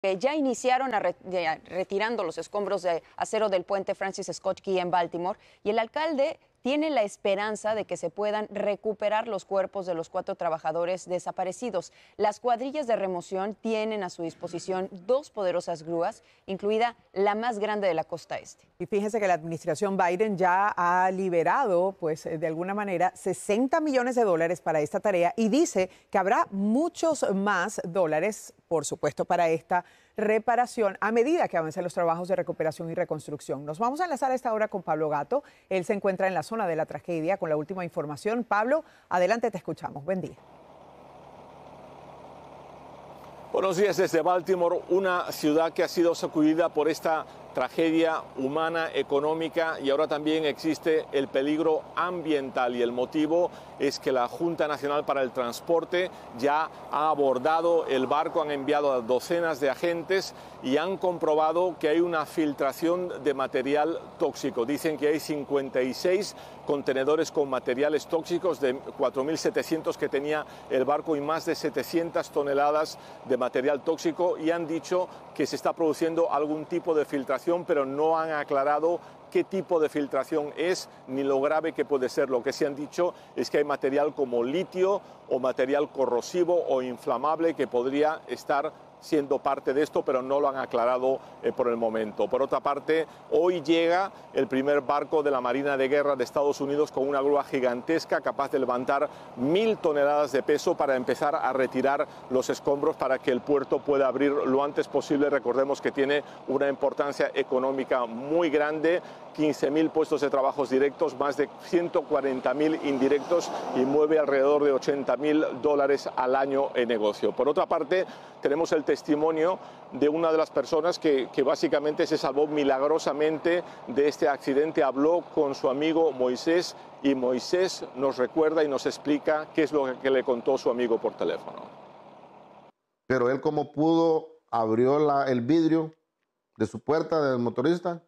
que ya iniciaron retirando los escombros de acero del puente Francis Scott Key en Baltimore, y el alcalde tiene la esperanza de que se puedan recuperar los cuerpos de los 4 trabajadores desaparecidos. Las cuadrillas de remoción tienen a su disposición 2 poderosas grúas, incluida la más grande de la costa este. Y fíjense que la administración Biden ya ha liberado, pues de alguna manera, $60 millones para esta tarea, y dice que habrá muchos más dólares, por supuesto, para esta reparación a medida que avancen los trabajos de recuperación y reconstrucción. Nos vamos a enlazar a esta hora con Pablo Gatto. Él se encuentra en la zona de la tragedia con la última información. Pablo, adelante, te escuchamos. Buen día. Buenos días desde Baltimore, una ciudad que ha sido sacudida por esta tragedia humana, económica, y ahora también existe el peligro ambiental, y el motivo es que la Junta Nacional para el Transporte ya ha abordado el barco, han enviado a docenas de agentes y han comprobado que hay una filtración de material tóxico. Dicen que hay 56 contenedores con materiales tóxicos, de 4.700 que tenía el barco, y más de 700 toneladas de material tóxico, y han dicho que se está produciendo algún tipo de filtración, pero no han aclarado qué tipo de filtración es ni lo grave que puede ser. Lo que sí han dicho es que hay material como litio o material corrosivo o inflamable que podría estar siendo parte de esto, pero no lo han aclarado por el momento. Por otra parte, hoy llega el primer barco de la Marina de Guerra de Estados Unidos con una grúa gigantesca capaz de levantar 1.000 toneladas de peso para empezar a retirar los escombros para que el puerto pueda abrir lo antes posible. Recordemos que tiene una importancia económica muy grande, 15.000 puestos de trabajo directos, más de 140.000 indirectos, y mueve alrededor de $80.000 al año en negocio. Por otra parte, tenemos el testimonio de una de las personas que básicamente se salvó milagrosamente de este accidente. Habló con su amigo Moisés, y Moisés nos recuerda y nos explica qué es lo que le contó su amigo por teléfono. Pero él, como pudo, abrió el vidrio de su puerta del motorista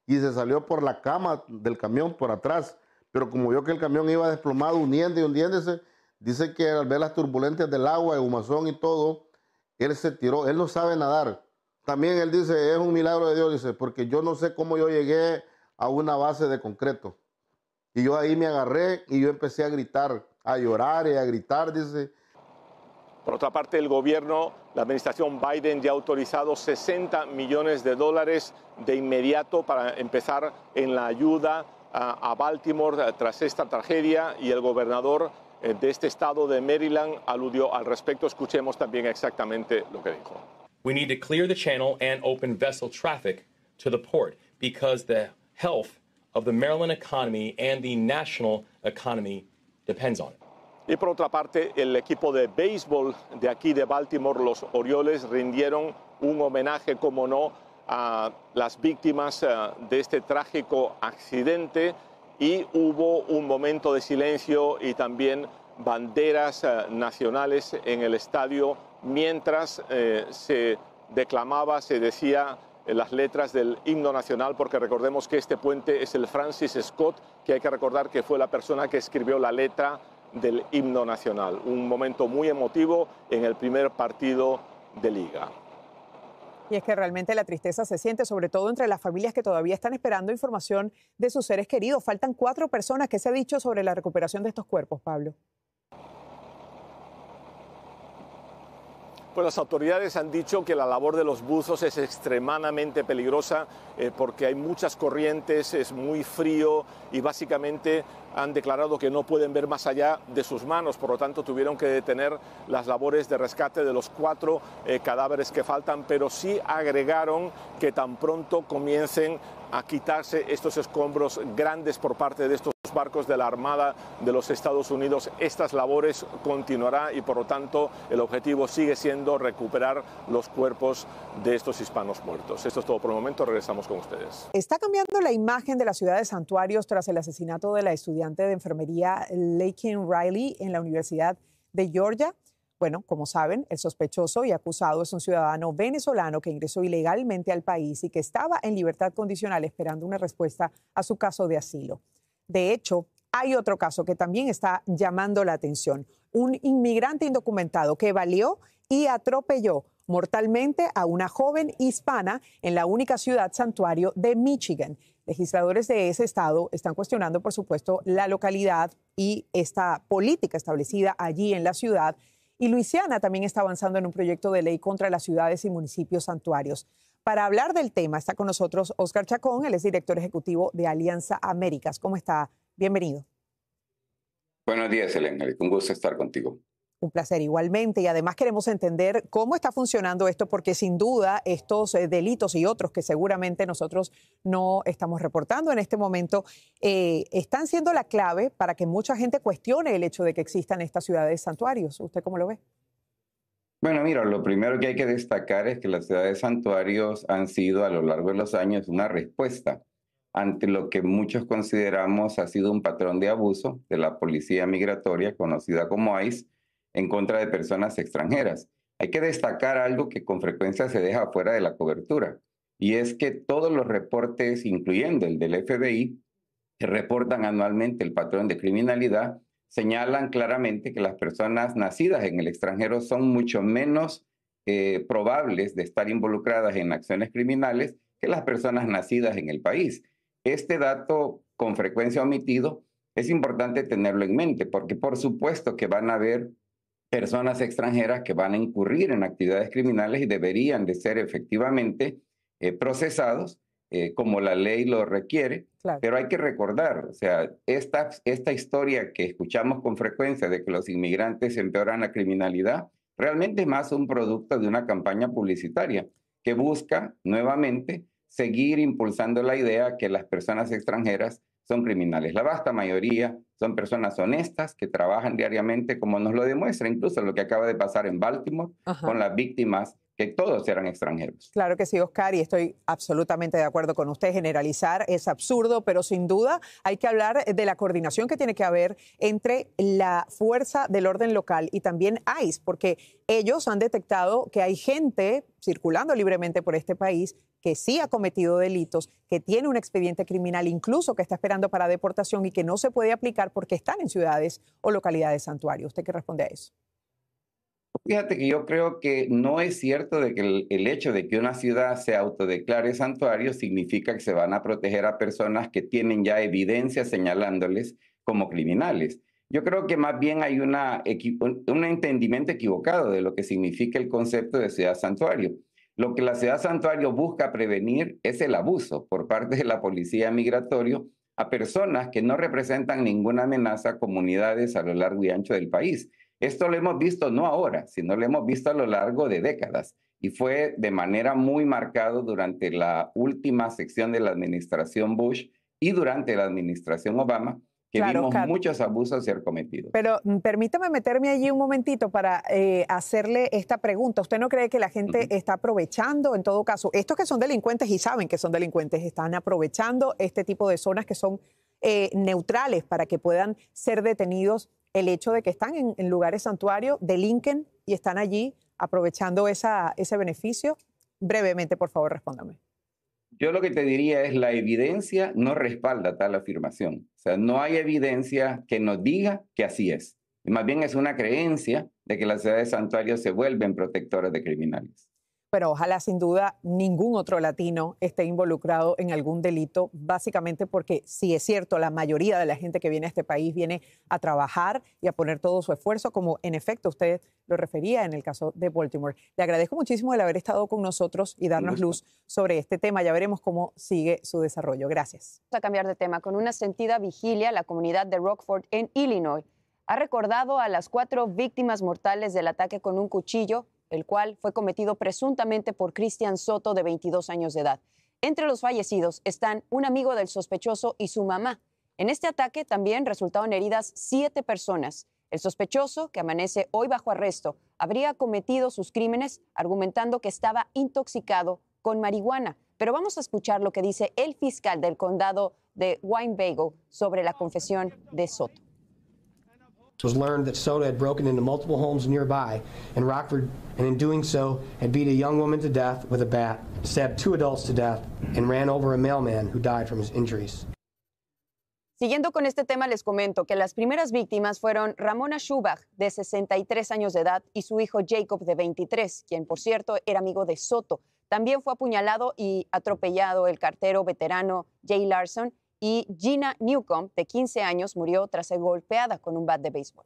y se salió por la cama del camión por atrás. Pero como vio que el camión iba desplomado, hundiéndose, dice que al ver las turbulencias del agua, el humazón y todo, él se tiró. Él no sabe nadar. También él dice, es un milagro de Dios, dice, porque yo no sé cómo yo llegué a una base de concreto. Y yo ahí me agarré y yo empecé a gritar, a llorar y a gritar, dice. Por otra parte, el gobierno, la administración Biden, ya ha autorizado $60 millones de inmediato para empezar en la ayuda a Baltimore tras esta tragedia, y el gobernador de este estado de Maryland aludió al respecto. Escuchemos también exactamente lo que dijo. We need to clear the channel and open vessel traffic to the port because the health of the Maryland economy and the national economy depends on it. Y por otra parte, el equipo de béisbol de aquí de Baltimore, los Orioles, rindieron un homenaje, como no, a las víctimas de este trágico accidente, y hubo un momento de silencio y también banderas nacionales en el estadio mientras se declamaba, se decía las letras del himno nacional, porque recordemos que este puente es el Francis Scott, que hay que recordar que fue la persona que escribió la letra del himno nacional. Un momento muy emotivo en el primer partido de liga. Y es que realmente la tristeza se siente, sobre todo entre las familias que todavía están esperando información de sus seres queridos. Faltan 4 personas. ¿Qué se ha dicho sobre la recuperación de estos cuerpos, Pablo? Pues las autoridades han dicho que la labor de los buzos es extremadamente peligrosa porque hay muchas corrientes, es muy frío, y básicamente han declarado que no pueden ver más allá de sus manos. Por lo tanto, tuvieron que detener las labores de rescate de los 4 cadáveres que faltan, pero sí agregaron que tan pronto comiencen a quitarse estos escombros grandes por parte de estos barcos de la Armada de los Estados Unidos, estas labores continuarán, y por lo tanto el objetivo sigue siendo recuperar los cuerpos de estos hispanos muertos. Esto es todo por el momento, regresamos con ustedes. Está cambiando la imagen de la ciudad de santuarios tras el asesinato de la estudiante de enfermería Laken Riley en la Universidad de Georgia. Bueno, como saben, el sospechoso y acusado es un ciudadano venezolano que ingresó ilegalmente al país y que estaba en libertad condicional esperando una respuesta a su caso de asilo. De hecho, hay otro caso que también está llamando la atención. Un inmigrante indocumentado que baleó y atropelló mortalmente a una joven hispana en la única ciudad santuario de Michigan. Legisladores de ese estado están cuestionando, por supuesto, la localidad y esta política establecida allí en la ciudad. Y Luisiana también está avanzando en un proyecto de ley contra las ciudades y municipios santuarios. Para hablar del tema está con nosotros Oscar Chacón, él es director ejecutivo de Alianza Américas. ¿Cómo está? Bienvenido. Buenos días, Elena. Un gusto estar contigo. Un placer igualmente, y además queremos entender cómo está funcionando esto, porque sin duda estos delitos y otros que seguramente nosotros no estamos reportando en este momento están siendo la clave para que mucha gente cuestione el hecho de que existan estas ciudades santuarios. ¿Usted cómo lo ve? Bueno, mira, lo primero que hay que destacar es que las ciudades santuarios han sido a lo largo de los años una respuesta ante lo que muchos consideramos ha sido un patrón de abuso de la policía migratoria, conocida como ICE, en contra de personas extranjeras. Hay que destacar algo que con frecuencia se deja fuera de la cobertura, y es que todos los reportes, incluyendo el del FBI, que reportan anualmente el patrón de criminalidad, señalan claramente que las personas nacidas en el extranjero son mucho menos probables de estar involucradas en acciones criminales que las personas nacidas en el país. Este dato, con frecuencia omitido, es importante tenerlo en mente, porque por supuesto que van a haber personas extranjeras que van a incurrir en actividades criminales y deberían de ser efectivamente procesados como la ley lo requiere. Claro. Pero hay que recordar, o sea, esta historia que escuchamos con frecuencia de que los inmigrantes empeoran la criminalidad, realmente es más un producto de una campaña publicitaria que busca nuevamente seguir impulsando la idea que las personas extranjeras son criminales. La vasta mayoría son personas honestas que trabajan diariamente, como nos lo demuestra incluso lo que acaba de pasar en Baltimore con las víctimas, que todos eran extranjeros. Claro que sí, Oscar, y estoy absolutamente de acuerdo con usted. Generalizar es absurdo, pero sin duda hay que hablar de la coordinación que tiene que haber entre la fuerza del orden local y también ICE, porque ellos han detectado que hay gente circulando libremente por este país que sí ha cometido delitos, que tiene un expediente criminal, incluso que está esperando para deportación y que no se puede aplicar porque están en ciudades o localidades santuarios. ¿Usted qué responde a eso? Fíjate que yo creo que no es cierto de que el hecho de que una ciudad se autodeclare santuario significa que se van a proteger a personas que tienen ya evidencia señalándoles como criminales. Yo creo que más bien hay un entendimiento equivocado de lo que significa el concepto de ciudad santuario. Lo que la ciudad santuario busca prevenir es el abuso por parte de la policía migratoria a personas que no representan ninguna amenaza a comunidades a lo largo y ancho del país. Esto lo hemos visto no ahora, sino lo hemos visto a lo largo de décadas, y fue de manera muy marcado durante la última sección de la administración Bush y durante la administración Obama, que vimos Oscar, muchos abusos ser cometidos. Pero permítame meterme allí un momentito para hacerle esta pregunta. ¿Usted no cree que la gente está aprovechando, en todo caso, estos que son delincuentes y saben que son delincuentes, están aprovechando este tipo de zonas que son neutrales para que puedan ser detenidos? El hecho de que están en lugares santuarios, delinquen y están allí aprovechando ese beneficio. Brevemente, por favor, respóndame. Yo lo que te diría es la evidencia no respalda tal afirmación. O sea, no hay evidencia que nos diga que así es. Y más bien es una creencia de que las ciudades santuarios se vuelven protectoras de criminales. Pero ojalá sin duda ningún otro latino esté involucrado en algún delito, básicamente porque sí es cierto, la mayoría de la gente que viene a este país viene a trabajar y a poner todo su esfuerzo, como en efecto usted lo refería en el caso de Baltimore. Le agradezco muchísimo el haber estado con nosotros y darnos luz sobre este tema. Ya veremos cómo sigue su desarrollo. Gracias. Vamos a cambiar de tema. Con una sentida vigilia, la comunidad de Rockford en Illinois ha recordado a las 4 víctimas mortales del ataque con un cuchillo, el cual fue cometido presuntamente por Cristian Soto, de 22 años de edad. Entre los fallecidos están un amigo del sospechoso y su mamá. En este ataque también resultaron heridas 7 personas. El sospechoso, que amanece hoy bajo arresto, habría cometido sus crímenes argumentando que estaba intoxicado con marihuana. Pero vamos a escuchar lo que dice el fiscal del condado de Winnebago sobre la confesión de Soto. It was learned that Soto had broken into multiple homes nearby in Rockford, and in doing so had beat a young woman to death with a bat, stabbed 2 adults to death, and ran over a mailman who died from his injuries. Siguiendo con este tema, les comento que las primeras víctimas fueron Ramona Schubach, de 63 años de edad, y su hijo Jacob, de 23, quien, por cierto, era amigo de Soto. También fue apuñalado y atropellado el cartero veterano Jay Larson, y Gina Newcomb, de 15 años, murió tras ser golpeada con un bat de béisbol.